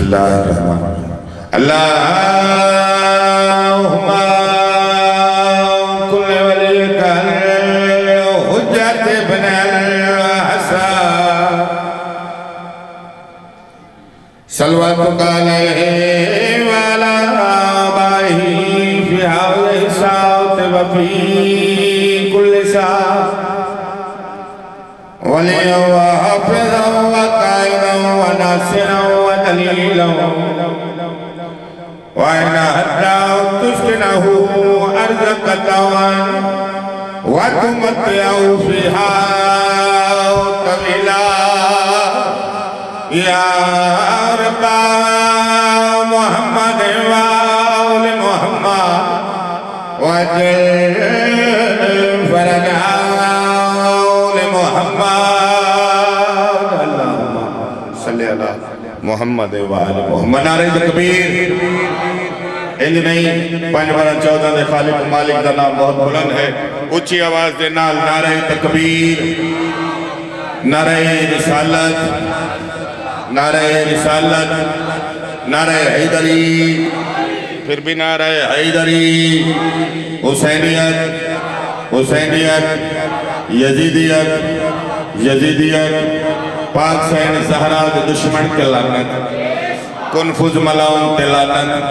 बिस्मिल्लाहिर्रहमानिर्रहीम। अल्लाहुम्मा कुल वलिकल हुज्जत इब्नुल हसन सल्लल्लाहु अलैहि वाला बाही फी हाज़िहि साअत व फी कुल्लि साअत वलिय्यन व हाफ़िज़न व काइदन व नासिरन व दलीलन व इन हत्ता तुस्किनहु अर्ज़क़तन व तुमत्तिअहु फ़ीहा तवीला या रब्बा मुहम्मद व आले मुहम्मद वजल फरजा आले मुहम्मद अल्लाहुम्मा सल्ली अला मुहम्मद व आले मुहम्मद। नारे तकबीर। इंज नहीं 5 12 14 दे खालिक मालिक दा नाम बहुत बुलंद है। ऊंची आवाज दे नाल नारे तकबीर, नारे रिसालत, नारे रिसालत, नारे हैदरी, फिर भी नारे हैदरी, हुसैनियत, हुसैनियत, यजीदियत, यजीदियत, पाक सैन सहरा के दुश्मन के लानत, कुनफुज मलाउन के लानत,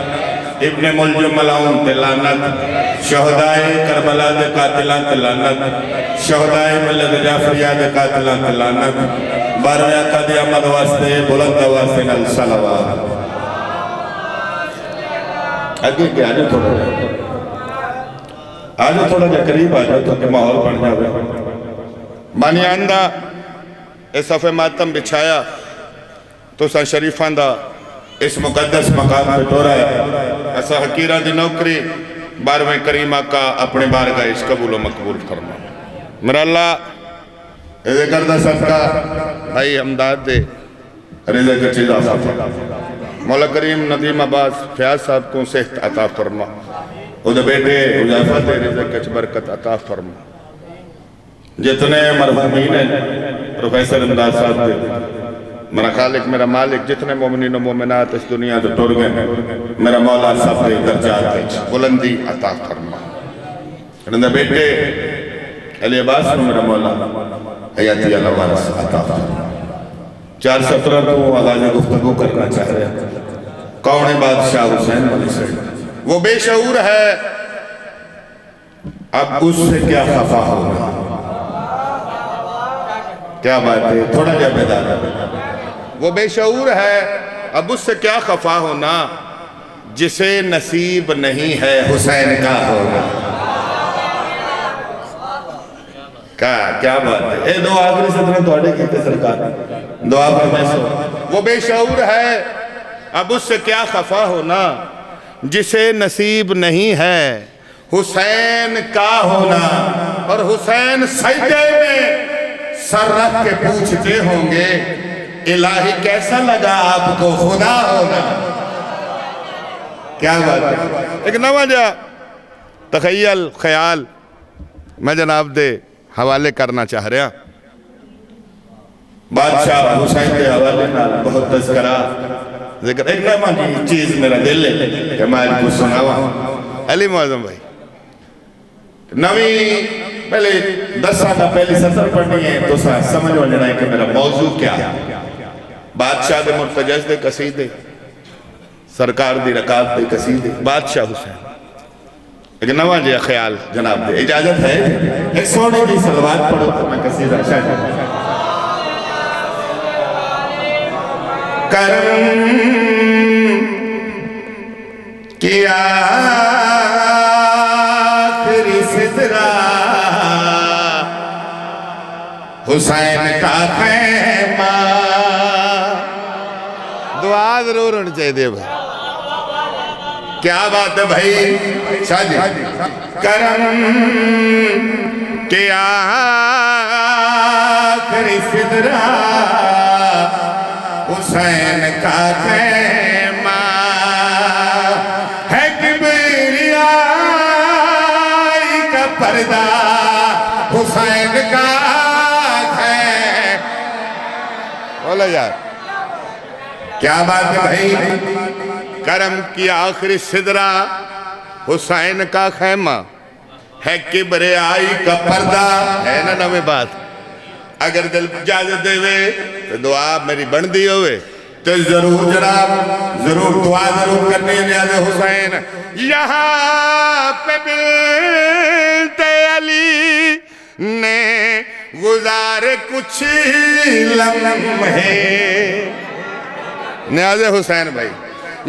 इब्ने मुलजुम मलाउन के लानत, शहदाए करबला के कातिलां के लानत, शहदाए मिल्लत जाफरिया के कातिलां के लानत, बारया कदे अमद वास्ते बुलंद वास्ते नल सलावत। आगे क्या आज थोड़ा जा करीब आ जाओ तो कि माहौल बन जाए। मानी आंदा इस सफ़े मातम बिछाया तो सा शरीफां दा इस मुकद्दस मकाम पे टोरा है। असा हकीरा दी नौकरी 12वें करीमा का अपने बारगाह इस कबूल मकबूल फरमा। मेरा अल्लाह ये करदा सदका भाई हमदाद दे रिज़्क़ च इज़ाफ़ा फरमा। मौला करीम नदीम अब्बास फयाज साहब को सेहत अता फरमा। उधर बेटे हुज़ैफ़ा दे रिज़्क़ च बरकत अता फरमा। जितने मरहूमीन हैं प्रोफेसर इमदाद साहब दे मेरा खालिक मेरा मालिक जितने मोमिनीन मोमिनात इस दुनिया से टुर गए मेरा मौला सब दे दर्जात बुलंदी अता फरमा। इनके बेटे अली अब्बास को मेरा मौला हयाती अला वारिस अता फरमा। 417 को आगाज़ गुफ्तगू करना चाह रहे हैं। कौन है बादशाह हुसैन वाली से? वो बेशऊर है, अब उससे क्या खफा होगा? क्या बात है, थोड़ा जा बेदार। वो बेशऊर है, अब उससे क्या खफा होना जिसे नसीब नहीं है हुसैन का होगा। क्या बात है। ए दो आखिरी सदर थोड़े कीते सरकार दुआ फरमाइशो। वो बेशऊर है, अब उससे क्या खफा होना जिसे नसीब नहीं है हुसैन का होना। और हुसैन सजदे में सर रख के पूछते होंगे इलाही कैसा लगा आपको खुदा होना। क्या बात है। एक नवाजा तखय्यल ख्याल मैं जनाब दे हवाले करना चाह रहा। बादशाह हुसैन के हवाले ना बहुत तज़किरा जिक्र एक नवा चीज मेरा दिल है कि मैं आपको सुनावा। अली मुअज़्ज़म भाई नवी पहले 10 साल पहले सतर पढ़नी है तो समझ लेना है कि मेरा मौजू क्या है। बादशाह दे मुर्तजज़ दे कसीदे, सरकार दी रकात दे कसीदे, बादशाह हुसैन। एक नवा जो ख्याल जनाब दे इजाजत है एक सोने की सलवात पढ़ो तो मैं कसीदा शायद करम किया तेरी सिदरा हुसैन का खैमा। दुआ जरूर होनी चाहिए भाई। क्या बात है भाई। शादी करम के आखिरी सिदरा हुसैन का खैमा है किबरियाई का पर्दा हुसैन का है। बोलो यार क्या बात है भाई। करम की आखिरी सिदरा हुसैन का खैमा है, किबरियाई का पर्दा है ना नवी बात। अगर दिल इजाजत देवे तो दुआ मेरी बनती होवे तो जरूर जनाब जरूर दुआ जरूर करनी है न्याज़े हुसैन। यहाँ पे मिलते अली ने गुजारे कुछ लम्हे, न्याज़े हुसैन भाई।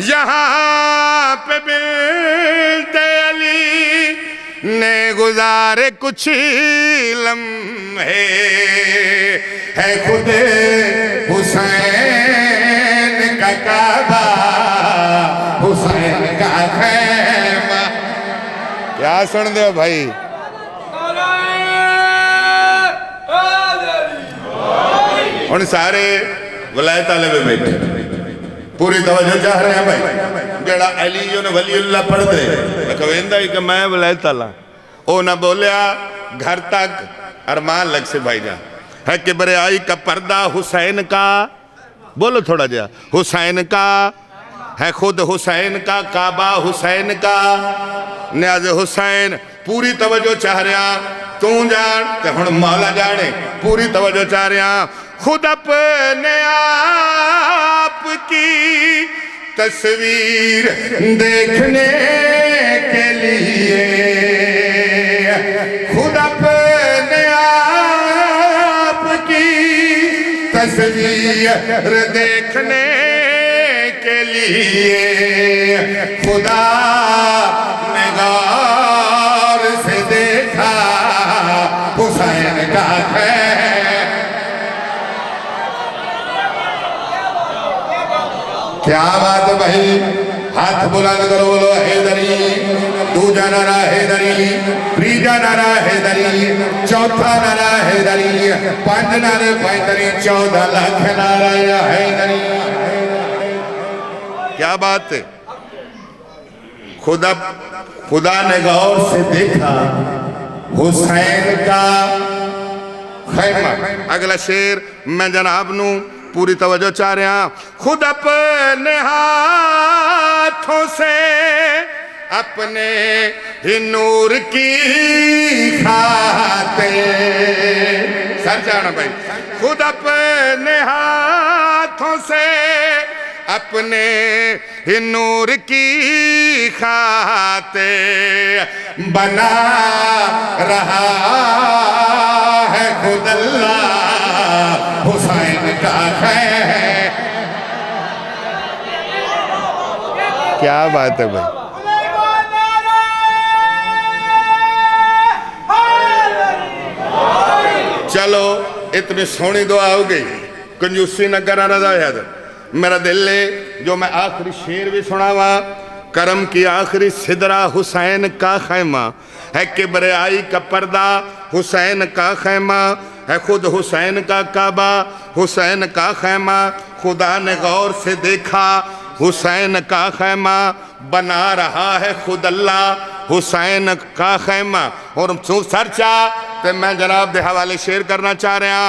यहाँ पे मिलते अली ने गुजारे कुछ लम्हे, है खुद हुसैन का काबा हुसैन का खैमा। क्या सुन दो भाई। उन सारे वलायत आले में बैठे पूरी तवज्जो चाह रहे हैं भाई। जड़ा अली ने वलीउल्लाह पढ़ दे कहवेंदा ही कि मैं वलायत आला, ओ ना बोलिया घर तक अरमान लग से भाई जा है कि बरियाई का पर्दा हुसैन का, बोलो थोड़ा जा, हुसैन का है, खुद हुसैन का काबा हुसैन का। न्याज़े हुसैन पूरी तवज्जो चाह रहा, तू जान ते हुण मौला जाने। पूरी तवज्जो चाह रहा, खुद अपने आप की तस्वीर देखने के लिए, खुद अपने आप की तस्वीर देखने के लिए खुदा ने गौर से देखा हुसैन का है। क्या बात है भाई। हाथ बुलंद करो, बोलो हैदरी। दूजा नारा हैदरी, तीजा नारा हैदरी, चौथा नारा हैदरी, 5 नारे पैदरी, 14 लाख नारा हैदरी। क्या बात है। खुदा ने गौर से देखा हुसैन का खैमा। अगला शेर मैं जनाब नू पूरी तवज्जो चाह रहा। खुद अपने हाथों से अपने ही नूर की खाते, सर जाना भाई। खुद अपने हाथों से अपने ही नूर की खाते बना रहा है खुद अल्लाह हुसैन का है। क्या बात है भाई। चलो इतनी सोहनी दुआ हो गई, कंजूसी न करा रजा याद। मेरा दिल है जो मैं आखिरी शेर भी सुनावा। करम की आखिरी सिदरा हुसैन का खैमा है, किबरियाई का पर्दा हुसैन का खैमा है, खुद हुसैन का काबा हुसैन का खैमा। खुदा ने गौर से देखा हुसैन का खैमा, बना रहा है खुद अल्लाह हुसैन का खैमा। और सरचा तो मैं जनाब दे हवाले शेर करना चाह रहा।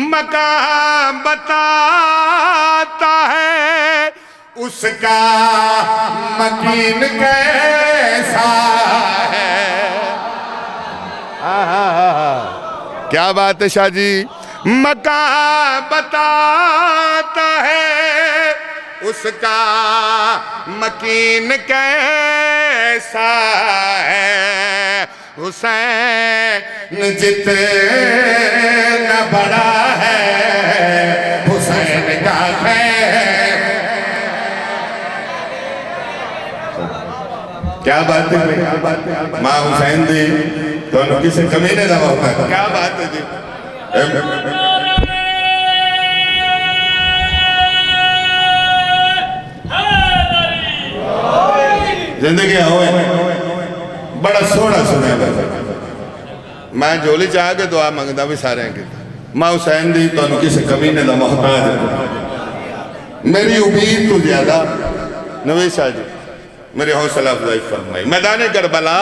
मकाम बताता है उसका मकीन कैसा है। क्या बात है शाह जी। मकाम बताता है उसका मकीन कैसा है। हुसैन जितना बड़ा है हुसैन का है। क्या बात है भाई, क्या बात है। माँ हुसैन दी दोनों किसी कमी ने दवा होता है। क्या बात है जी। जिंदगी हो बड़ा सोहना सुना। मैं झोली चाह के दुआ मंगदा भी सारे की। मां हुसैन दी तुहानू किसी कमीने दा मोहताज है। मेरी उम्मीद तो ज्यादा नवीद शाह जी मेरी हौसला अफजाई फरमाई। मैदान करबला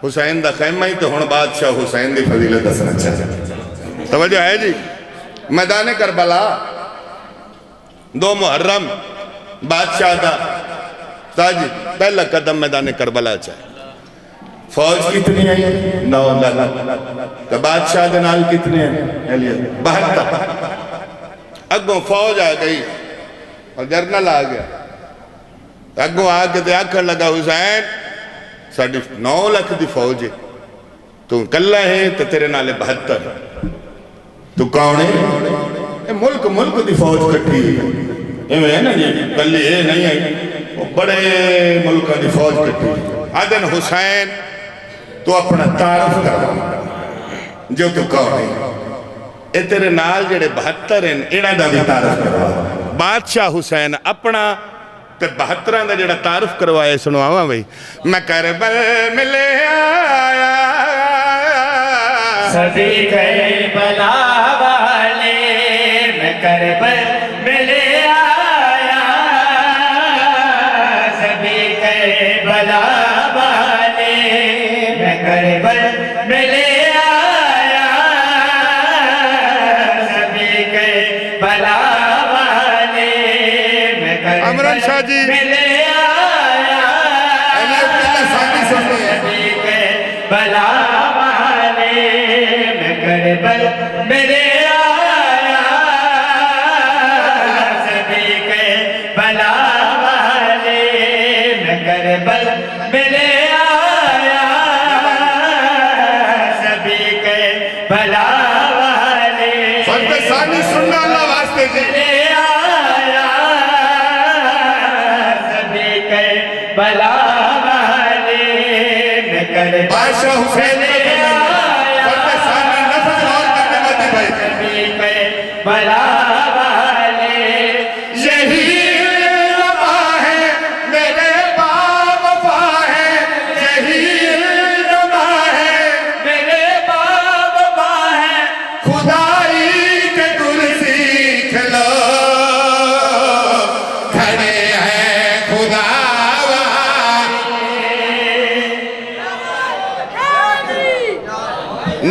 हुसैन दा खैमा ही तो हुण बादशाह हुसैन दी फजीलत दसना चाहिए। तवज्जो है जी। मैदान करबला 2 मुहर्रम बादशाह का ताज पहला कदम मैदान करबला च फौज कितनी आई 9 लाख तो बादशाह के नाल कितने हैं 72 अगों फौज आ गई और जरनल आ गया अगों आके तो आखन लगा हुसैन साड़ी 9 लाख की फौज है तू कला है तो तेरे नाले 72 तू कौन है मुल्क मुल्क की फौज कट्ठी इवें है ना जी कली ये नहीं आई बड़े मुल्कों की फौज कट्ठी आदन हुसैन तू अपना तारफ करवा जो तू कौन है ये तेरे नाल जेड़े 72 हैं इन्हां दा भी तारफ करवा बादशाह हुसैन अपना ते 72 का जेड़ा तारफ करवाया सुनवावा भाई मैं करबल मिले आया सभी करबला वाले मैं करबल मिले आया सभी करबला वाले मैं करबल मिले आया सभी करबला वाले मैं करबल अमरन शाह जी मिले आया सभी करबला करबल मेरे आया सभी करबला वाले मैं करबल मेरे आया सभी करबला वाले सानी सुनना अल्लाह वास्ते जी आया सभी करबला वाले मैं करबल बादशाह हुसैन भला वाले यही लम्हा है मेरे बावफा है यही लम्हा है मेरे बाबा है खुदाई के गुल सीख लो खड़े हैं खुदा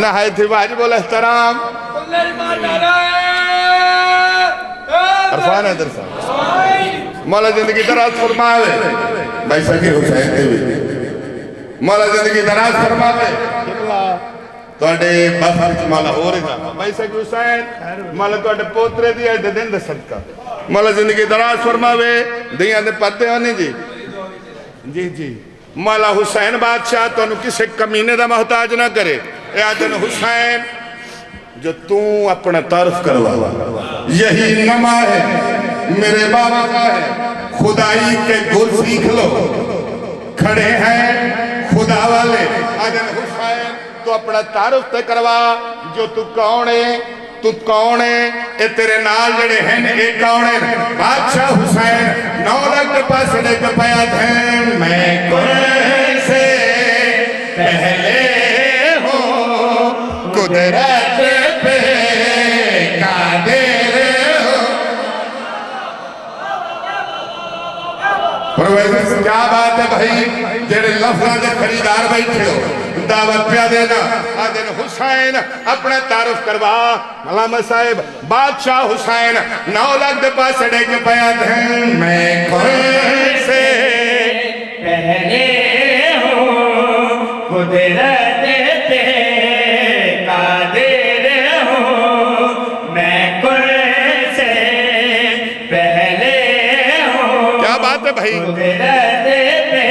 नहायत वाजिबुल एहतराम अरफान है दरसा मौला जिंदगी दराज फरमावे भाई सके हुसैन देवी मौला जिंदगी दराज फरमावे ਤੁਹਾਡੇ ਬਖਤ ਮੌਲਾ ਹੋ ਰਿਹਾ ਭਾਈ ਸਕੇ ਹੁਸੈਨ ਮੌਲਾ ਤੁਹਾਡੇ ਪੋਤਰੇ ਦੀ ਅੱਜ ਦਿਨ ਦਾ ਸਦਕਾ ਮੌਲਾ ਜ਼ਿੰਦਗੀ ਦਰਾਜ ਫਰਮਾਵੇ ਦੀਆਂ ਦੇ ਪੱਤੇ ਹੋਣੇ ਜੀ जी जी मौला हुसैन बादशाह तुहानू किसी कमीने का मोहताज ना करे ए आदन हुसैन जो तू अपना तारफ करवा यही नमा है मेरे बाबा का है खुदाई के गुल सीख लो खड़े हैं खुदा वाले आदन हुसैन तू अपना तारफ ते करवा जो तू कौन है तू कौन है ये तेरे नाल जड़े हैं ये कौन है बादशाह हुसैन 9 लाख पास लेके पाया ध्यान मैं कौन से पहले हूँ कुदरत पे कादिर हूँ प्रोफेसर क्या बात है भाई जेड़े लफ्ज़ां दे खरीदार बैठे हो दावत पिया देना आदिन हुसैन अपना तारुफ करवा मलामा साहिब बादशाह हुसैन 9 लाख के पास अड़े के बयान है मैं कौन से पहले हूँ कुदरत पे कादिर हूँ मैं कौन से पहले हूँ क्या बात है भाई कुदरत पे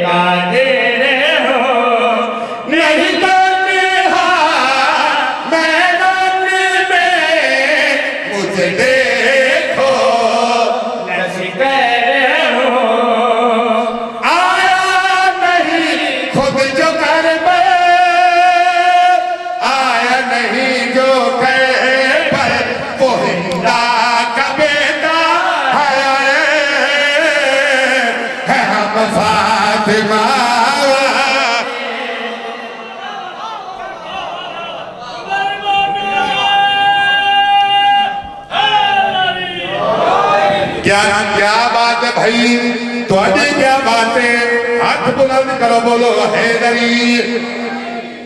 कादिर क्या क्या बात है भाई थोड़ी क्या बात है हाथ बुलंद करो बोलो हैदरी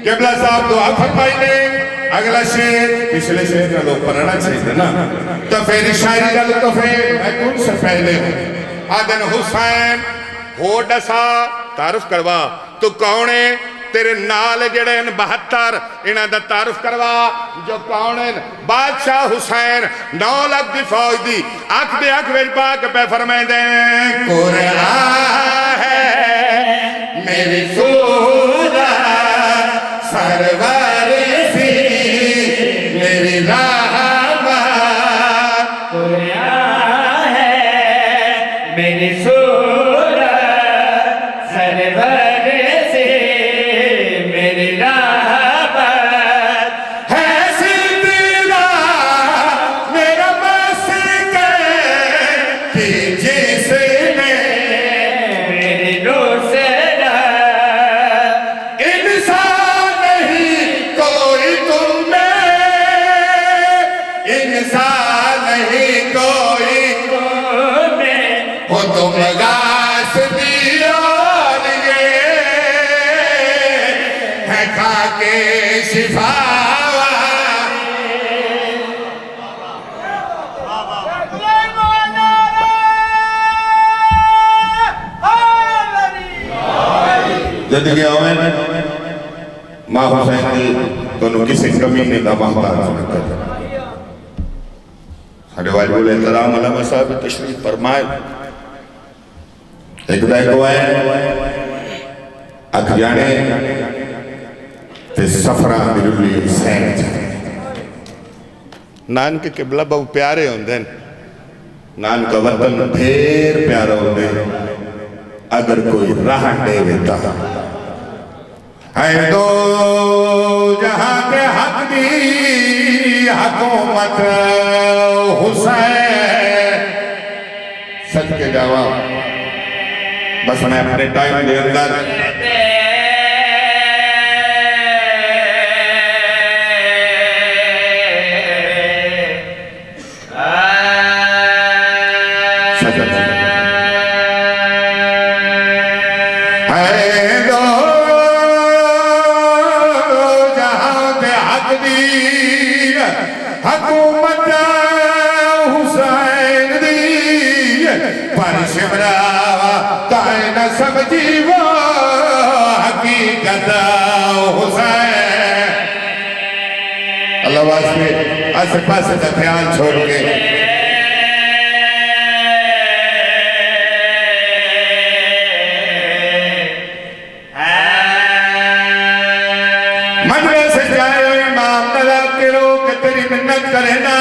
किबला साहब दुआ फरमाई ने अगला शेर पिछले शेर का लोग पढ़ना चाहिए ना, तो फिर शायरी गल तो फिर मैं तुमसे पहले हूँ। आदन हुसैन हो डसा तारुफ करवा, तू कौन है, तेरे नाल जड़े 72 इन्हां दा तारुफ करवा, जो कौन है। बादशाह हुसैन 9 लाख दी फौज दी अख दे अख विच पा के पे फरमांदे कुरान है मेरी सूरत सरवर सी मेरी रहमत, कुरान है मेरी सूरत सरवर से मेरी रहमत है सिद्दीक़ा मेरा मस्के कि जिसने मेरी नुसरत इंसान नहीं कोई तुम में, इंसान नहीं कोई में हो तुम गास दिया है खाके शिफावा। जद गया मां हुसैन दी तोनू किसी कमी ने दा महताज न कर। साडे वाजिब एहतराम अल्लामा साहब तशरीफ फरमाए, एक दाई को है अख जाने ते सफरा बिरुली हुसैन नानक किबला बहु प्यारे होंदे, नानक वतन ढेर प्यारा होंदे, अगर कोई राह देता है दो जहां के हक दी हुकूमत हुसैन। सच के जावा बस मैं अपने टाइम के अंदर हुकूमत हुसैन दी पर शिमरावा ताए न समझी वो हकीकत हुसैन। अल्लाह वास्ते आसे पासे का ख्याल छोड़ के मजलिस से जाए इमाम नला के लोग तेरी मिन्नत करे ना,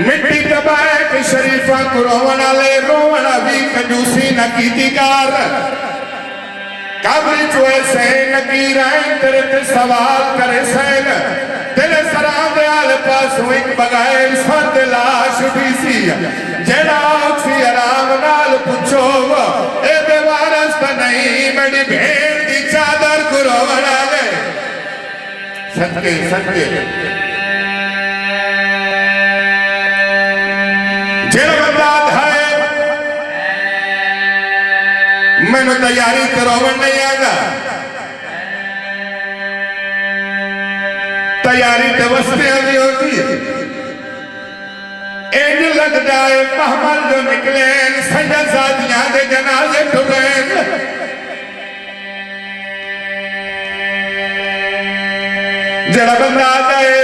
मिट्टी दबाए के शरीफा को रोवन वाले रोवना भी कंजूसी न कीती कार। कब्र चोए सैन नकीर तेरे ते सवाल करे सैन, तेरे सरां दे आल पासों एक बगैर सर ते लाश भी सी, जेड़ा उसी आराम नाल पुछो ए बेवारस तो नहीं मेरी भेड़ दी चादर को रोवन वाले। सदके सदके मैंने तैयारी तो रोवन नहीं आगा, तैयारी तो वस्ते भी होती है। इंज लग जाए महमल जो निकले सजा सादियां दे जनाजे टुरे, जरा बंदा आ जाए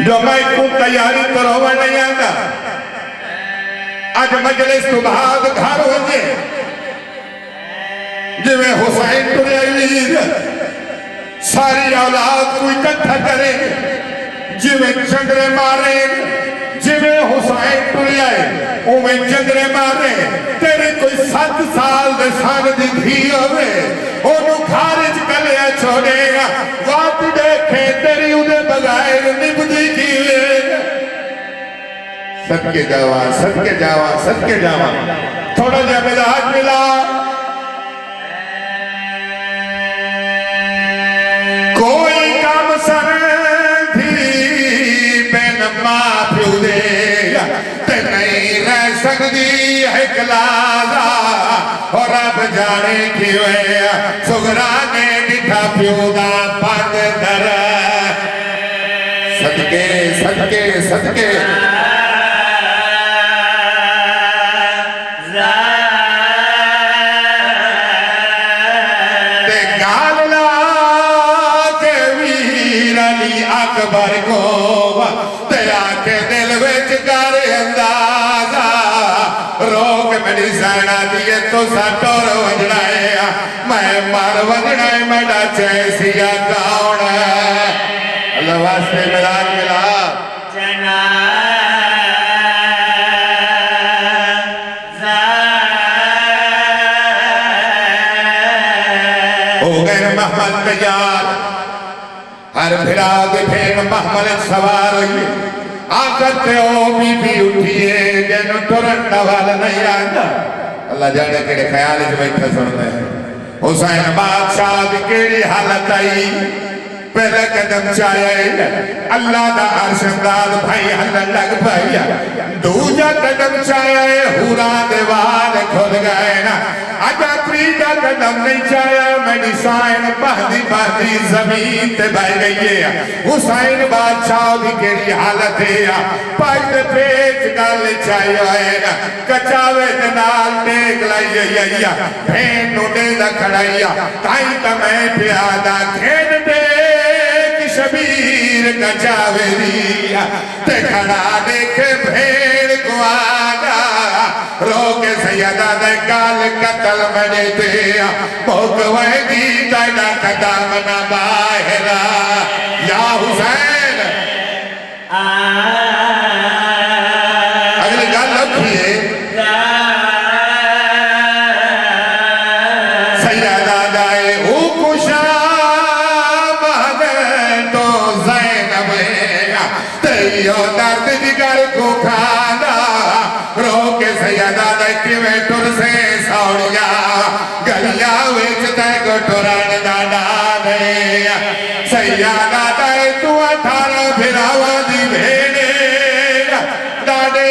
जो मैं को तैयारी तो रोवन नहीं आगा। अज मजलिस तो बाद घर हो गए जिवें हुसैन तुरे वीर सारी औलाद को इकट्ठा करे, जिवें चंद्रे मारे जिवें हुसैन तुरे आए उवें चंद्रे मारे। तेरे कोई 7 साल दे सन दी धी होवे ओनू घर च कलिया छोड़ेगा, वत देखे तेरी उदे बगैर निभदी कीवे। सदके जावा सदके जावा सदके जावा, थोड़ा जा मिजाज मिला। कोई काम सर थी बिन मां प्यो दे ते नहीं नहीं रह सकती है कलाजा और रब जाने किवे सुगरा ने दिठा प्यो दा पग दर सदके सदके सदके ते गाल ला के वीर अली अकबर को ते आके दिल विच कर अंदाजा रोक मेरी सैना दिए तो साटोर वजना है मैं मर वजना है मेरा चैसिया कौन अल्लाह वास्ते मिला मिला हो गए महमद तैयार हर फिरा के फिर महमद सवार हुई आकर ते ओ बीबी उठिए जन तुरन वाल नहीं आंदा अल्लाह जाने केड़े ख्याल च बैठे सुनते हुसैन बादशाह की केड़ी हालत आई पहला कदम चाहे अल्लाह दा अर्श अंदाज भाई हल्लण लग पाया दूजा कदम चाहे हुरा दे वाल खुल गए ना अजा तीजा कदम नहीं चाहे मेरी साइन बहदी बहदी जमीन ते बह गई है हुसैन बादशाह की केड़ी हालत है पग पेच गल चाहिए ना कचावे दे नाल टेक लाई भेन नु दे दा खड़ाइया ताई ता मैं प्यादा खेन दे शबीर कचावेरिया ते खड़ा देखे भेड़ को आगा रोके सैयदा दे गाल कतल मने ते भोगवे दी ताना कदम ना बाहरा या हुसैन अगली गल रखिए सैयदा दाए ओ कुशा यो दर्द जिगर को खाना रोके सैयदा दे में टुर से सौड़िया गलिया विच ते को टुरन दादा दे सैयदा दे तू 18 फिरावा दी भेड़े दादे